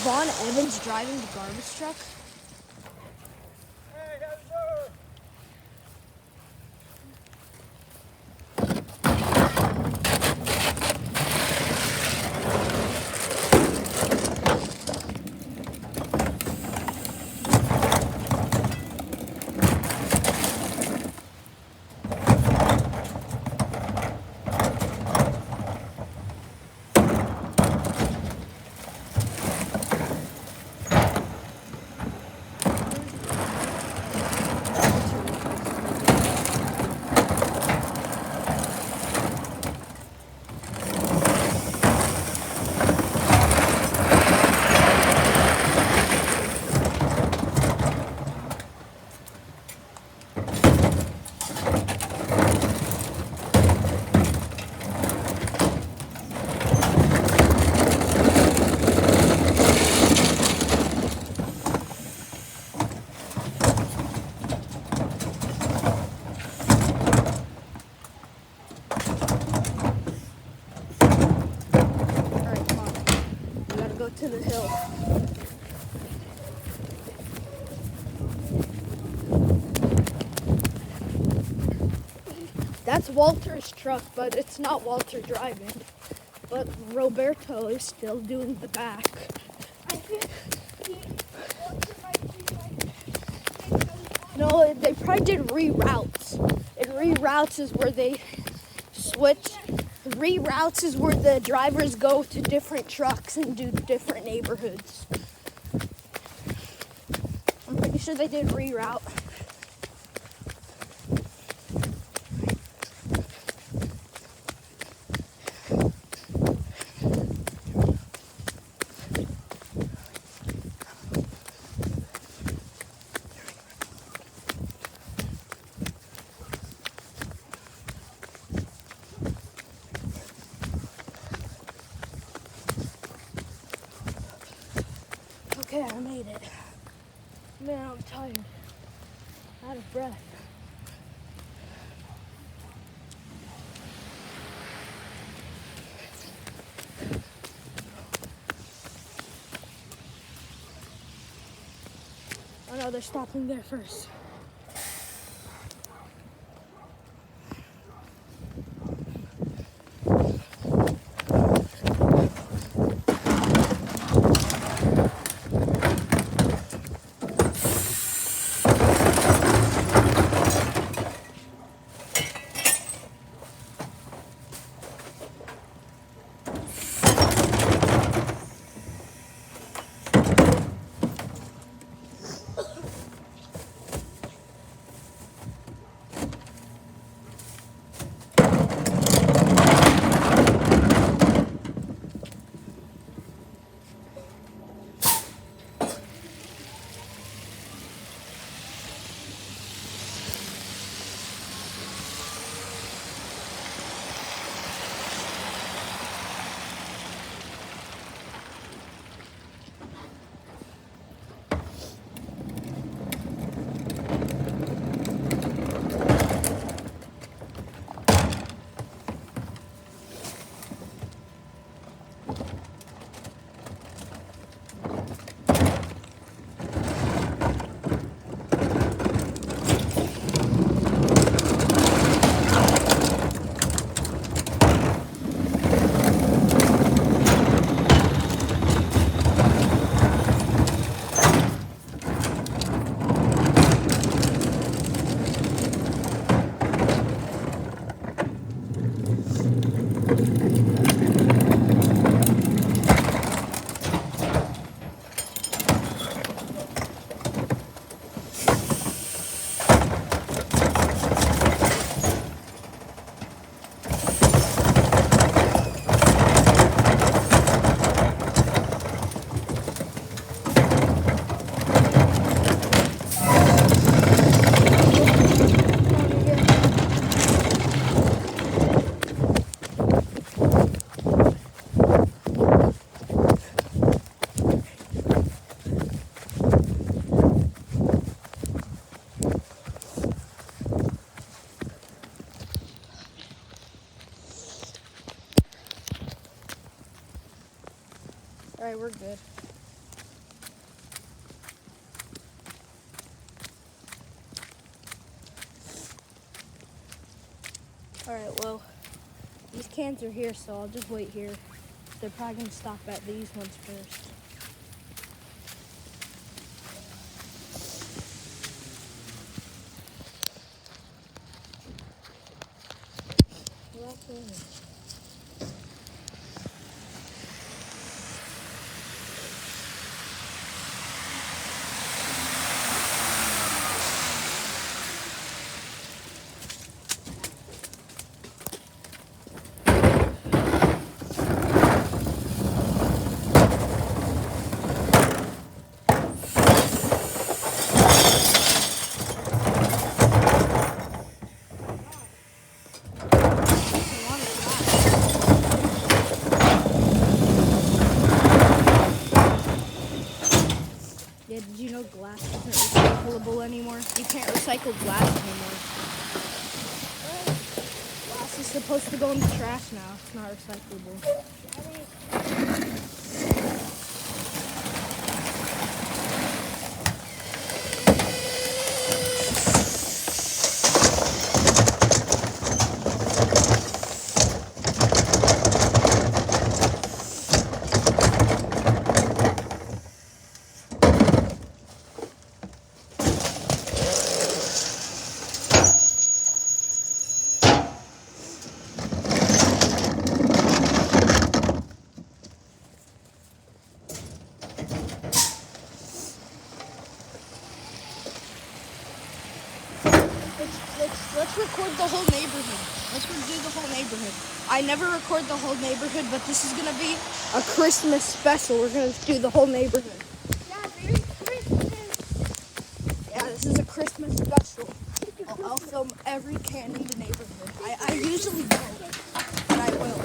Vaughn Evans driving the garbage truck? Hey, yes, sir. Alright, come on. We gotta go to the hill. That's Walter's truck, but it's not Walter driving. But Roberto is still doing the back. No, they probably did reroutes. And reroutes is where they switch. Reroutes is where the drivers go to different trucks and do different neighborhoods. I'm pretty sure they did reroute. Okay, I made it. Man, I'm tired. Out of breath. Oh no, they're stopping there first. Alright, we're good. Alright, well, these cans are here, so I'll just wait here. They're probably going to stop at these ones first. Yeah, did you know glass isn't recyclable anymore? You can't recycle glass anymore. Glass is supposed to go in the trash now. It's not recyclable. Let's record the whole neighborhood. Let's do the whole neighborhood. I never record the whole neighborhood, but this is gonna be a Christmas special. We're gonna do the whole neighborhood. Yeah, Merry Christmas. Yeah, this is a Christmas special. I'll film every can in the neighborhood. I usually don't, but I will.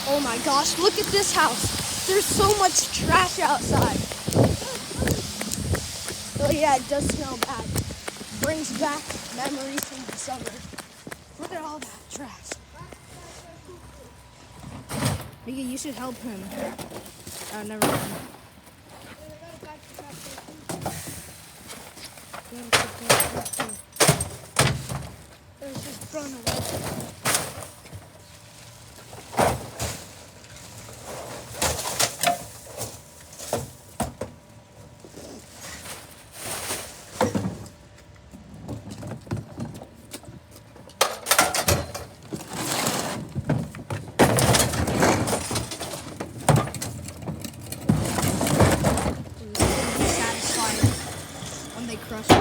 Oh my gosh, look at this house. There's so much trash outside. Oh yeah, it does smell bad. Brings back memories from the summer. Look at all that trash. Mika, you should help him. Oh, never mind. There's just thrown away. Crush it.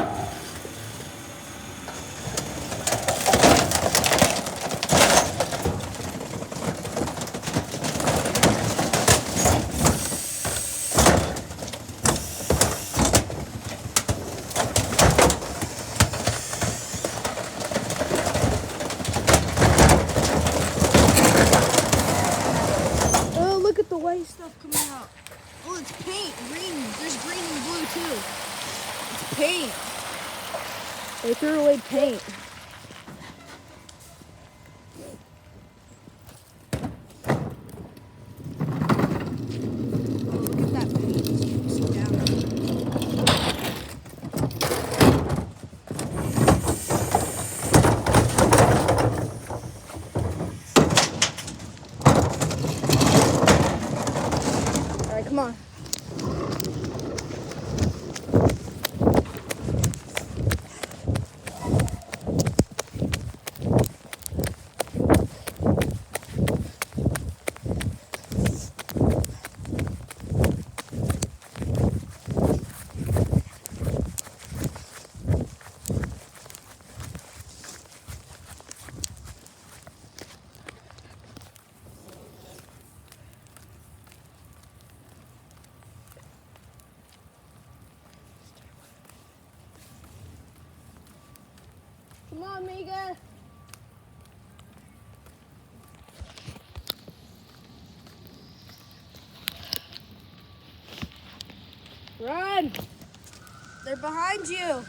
Oh, look at the white stuff coming out. Oh, it's paint. Green. There's green and blue too. It's paint. They threw away paint. Oh, look at that paint. It's juicing down. All right, come on. Come on, Mega. Run! They're behind you.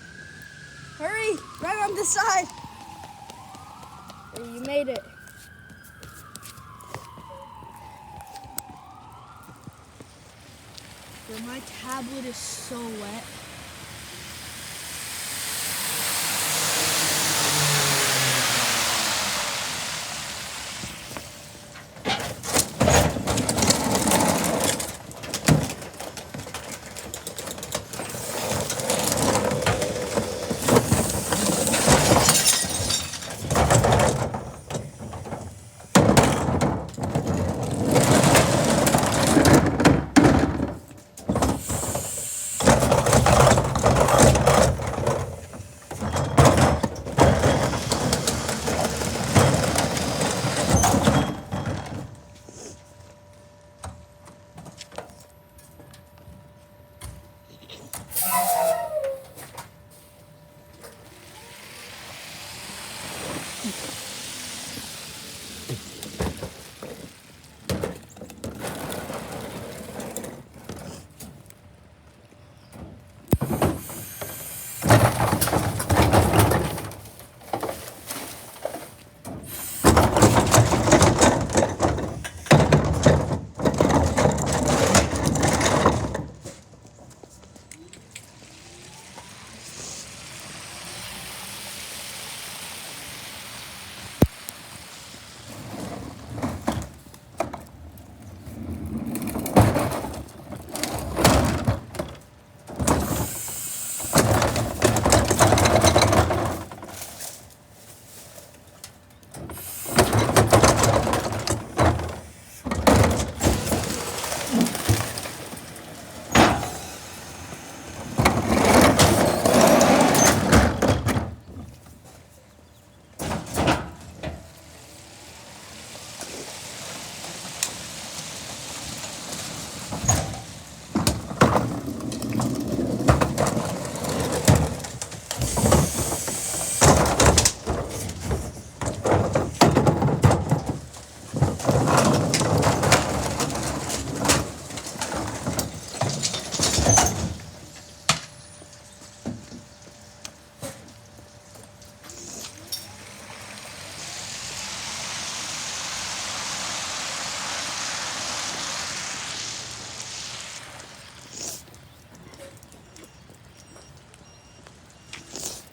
Hurry! Run on this side. There, you made it. Bro, my tablet is so wet.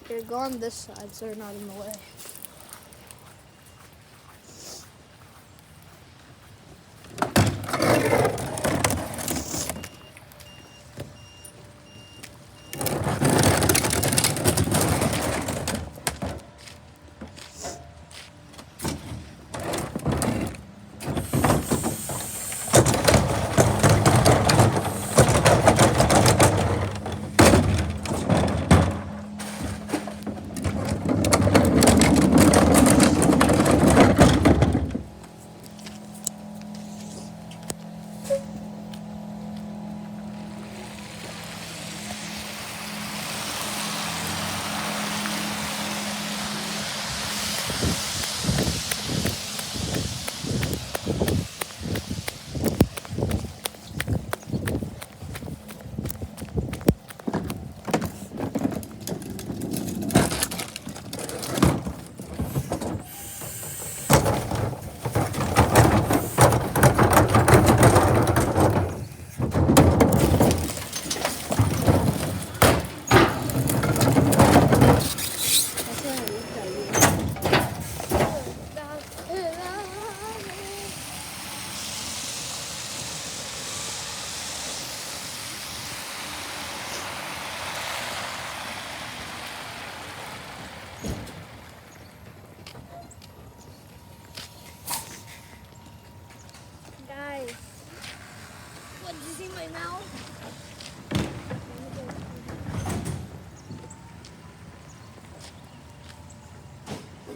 Here, go on this side so they're not in the way. Guys, what, did you see my mouth?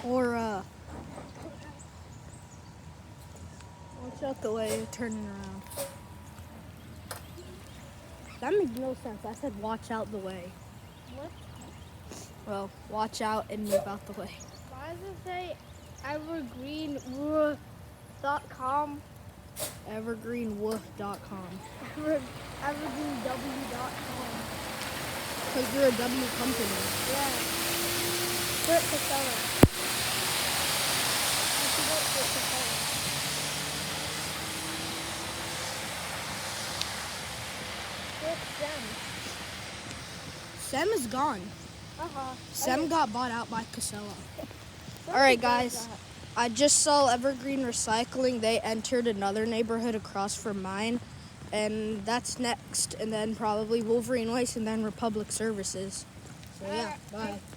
Or, watch out the way you're turning around. That makes no sense. I said watch out the way. What? Well, watch out and move out the way. Why does it say evergreen.com? Evergreenwoof.com. EvergreenW.com. Because you're a W company. Yeah. Kurt Casella. I should go Kurt Casella. Kurt Sem. Sem is gone. Sem Okay. got bought out by Casella. All right, guys. I just saw Evergreen Recycling. They entered another neighborhood across from mine. And that's next. And then probably Wolverine Waste and then Republic Services. So, yeah, bye.